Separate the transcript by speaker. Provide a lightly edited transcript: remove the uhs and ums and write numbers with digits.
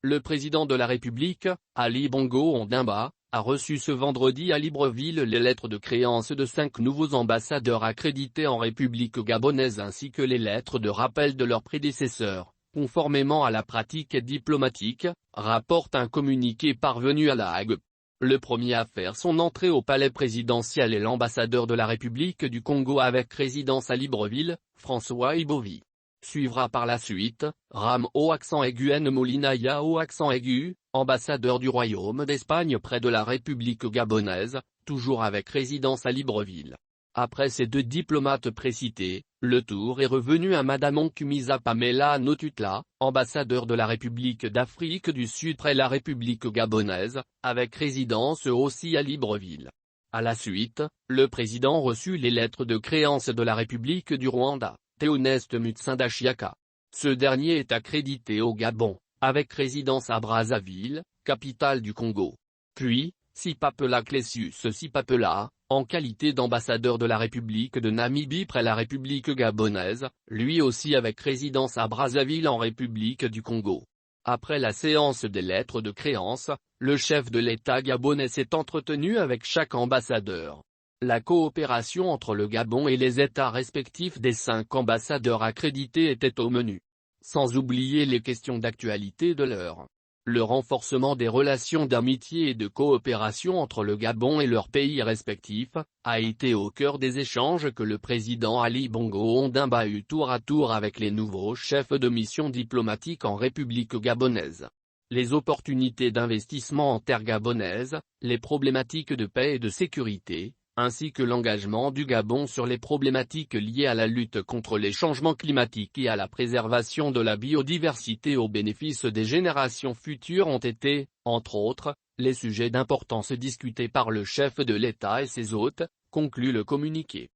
Speaker 1: Le président de la République, Ali Bongo Ondimba, a reçu ce vendredi à Libreville les lettres de créance de 5 nouveaux ambassadeurs accrédités en République gabonaise ainsi que les lettres de rappel de leurs prédécesseurs, conformément à la pratique diplomatique, rapporte un communiqué parvenu à La Hague. Le premier à faire son entrée au palais présidentiel est l'ambassadeur de la République du Congo avec résidence à Libreville, François Ibovi. Suivra par la suite, Ram au accent aigu N Molinaya au accent aigu, ambassadeur du Royaume d'Espagne près de la République gabonaise, toujours avec résidence à Libreville. Après ces deux diplomates précités, le tour est revenu à Madame Onkumisa Pamela Notutla, ambassadeur de la République d'Afrique du Sud près la République gabonaise, avec résidence aussi à Libreville. À la suite, le président reçut les lettres de créance de la République du Rwanda, Théoneste Mutsinda Chiaka. Ce dernier est accrédité au Gabon, avec résidence à Brazzaville, capitale du Congo. Puis, Sipapela Clesius Sipapela, en qualité d'ambassadeur de la République de Namibie près la République gabonaise, lui aussi avec résidence à Brazzaville en République du Congo. Après la séance des lettres de créance, le chef de l'État gabonais s'est entretenu avec chaque ambassadeur. La coopération entre le Gabon et les États respectifs des 5 ambassadeurs accrédités était au menu. Sans oublier les questions d'actualité de l'heure. Le renforcement des relations d'amitié et de coopération entre le Gabon et leurs pays respectifs, a été au cœur des échanges que le président Ali Bongo Ondimba eut tour à tour avec les nouveaux chefs de mission diplomatique en République gabonaise. Les opportunités d'investissement en terre gabonaise, les problématiques de paix et de sécurité, ainsi que l'engagement du Gabon sur les problématiques liées à la lutte contre les changements climatiques et à la préservation de la biodiversité au bénéfice des générations futures ont été, entre autres, les sujets d'importance discutés par le chef de l'État et ses hôtes, conclut le communiqué.